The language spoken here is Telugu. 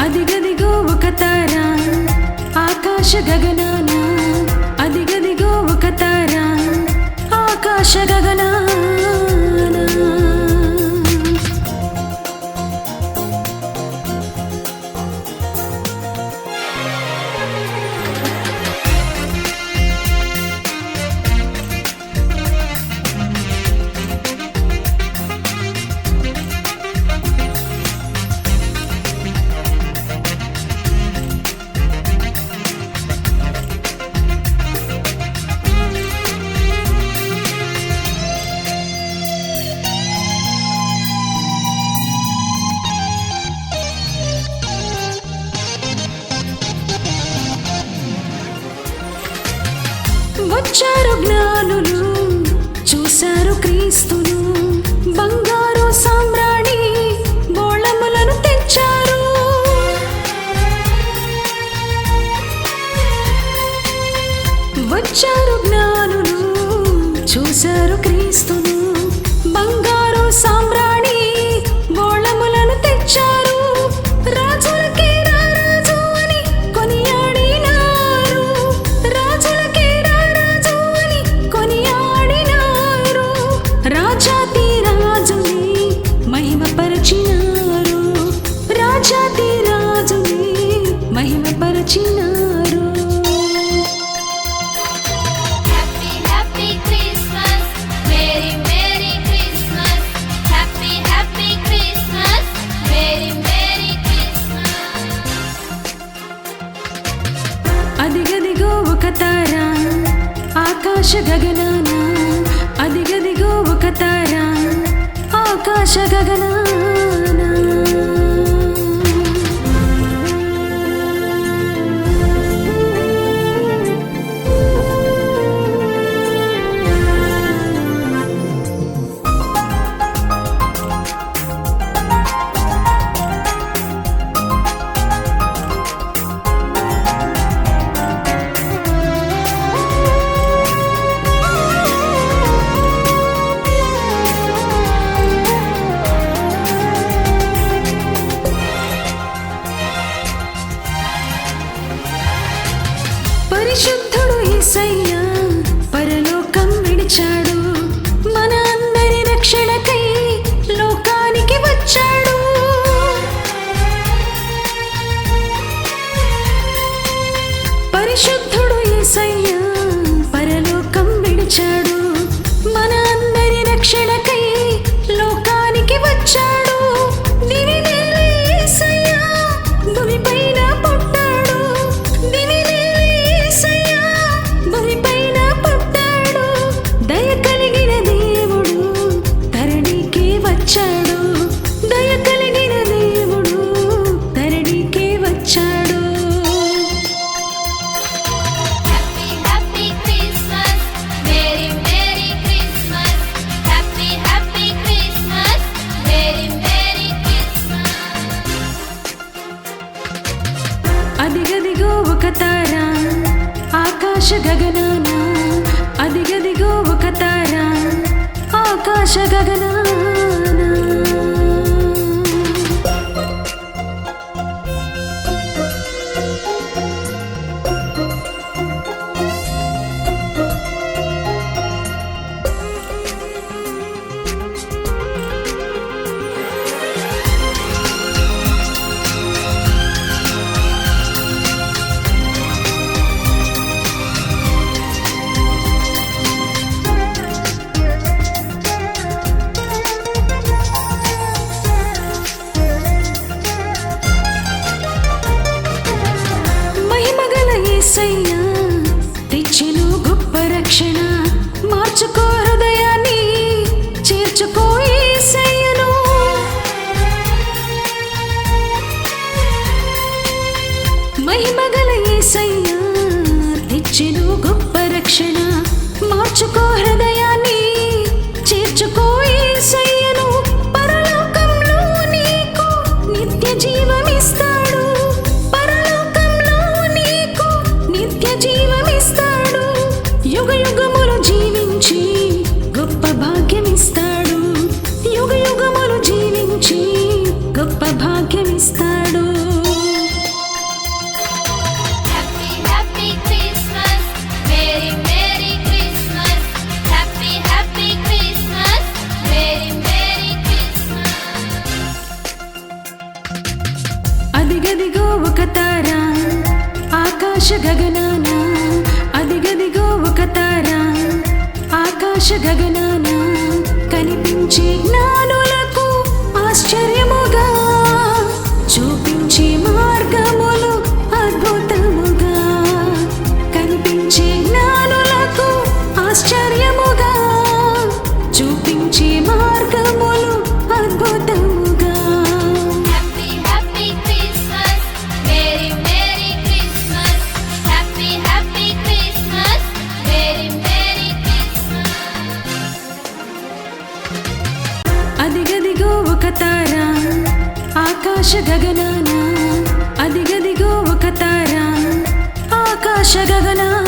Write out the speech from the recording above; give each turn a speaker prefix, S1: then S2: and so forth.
S1: అదిగదిగో ఒక తార ఆకాశ గగనాన, అదిగదిగో ఒక తార ఆకాశ గగనాన. వచ్చారు జ్ఞానులు, చూశారు క్రీస్తును, బంగారు సామ్రాణి బోళములను తెచ్చారు. వచ్చారు జ్ఞానులు, చూశారు క్రీస్తును, బంగారు సామ్రాణి బోళములను తెచ్చారు. రాజులకే రారాజు అని కొనియాడినారు, రాజులకే రారాజు అని కొనియాడినారు. రాజాతి రాజుని మహిమపరచినారు, రాజాతి రాజుని మహిమపరచినారు. అదిగదిగో ఒక తార ఆకాశ గగనాన, అదిగదిగో ఒక తార ఆకాశ గగనాన. పరిశుద్ధుడు యేసయ్య పరలోకం విడిచాడు, మన అందరి రక్షణకై లోకానికి వచ్చాడు. పరిశుద్ధుడు యేసయ్య పరలోకం విడిచాడు, మన అందరి రక్షణకై లోకానికి వచ్చాడు. దివినేలే యేసయ్య భూమిపైన పుట్టాడు, దివినేలే యేసయ్య భూమిపైన పుట్టాడు. దయ కలిగిన దేవుడు ధరణికే వచ్చాడు, దయ కలిగిన దేవుడు ధరణికే వచ్చాడు. అదిగదిగో ఒక తార ఆకాశ గగనాన, అదిగదిగో ఒక తార ఆకాశ గగనాన. యేసయ్య తెచ్చెను గొప్ప రక్షణ, మార్చుకో హృదయాన్ని చేర్చుకో యేసయ్యను. మహిమగల యేసయ్య తెచ్చెను గొప్ప రక్షణ, మార్చుకో హృదయాన్ని చేర్చుకో యేసయ్యను. పరలోకంలో నీకు నిత్య జీవమిస్తాడు, పరలోకంలో నీకు నిత్య జీవమిస్తాడు. యుగ యుగములు జీవించి గొప్ప భాగ్యమిస్తాడు, యుగ యుగములు జీవించి గొప్ప భాగ్యమిస్తాడు. ఒక తార ఆకాశ గగనాన అదిగదిగో ఒక తార ఆకాశ గగనాన కనిపించే జ్ఞానులకు ఆశ్చర్యముగా చూపించే మార్గములు అద్భుతముగా కనిపించే జ్ఞానులకు ఆశ్చర్యముగా చూపించే మార్గములు అద్భుతముగా.
S2: Happy Happy Christmas, Merry Merry Christmas, Happy Happy Christmas, Merry Merry Christmas.
S1: అదిగదిగో ఒక తార ఆకాశ గగనాన అదిగదిగో ఒక తార ఆకాశ గగనాన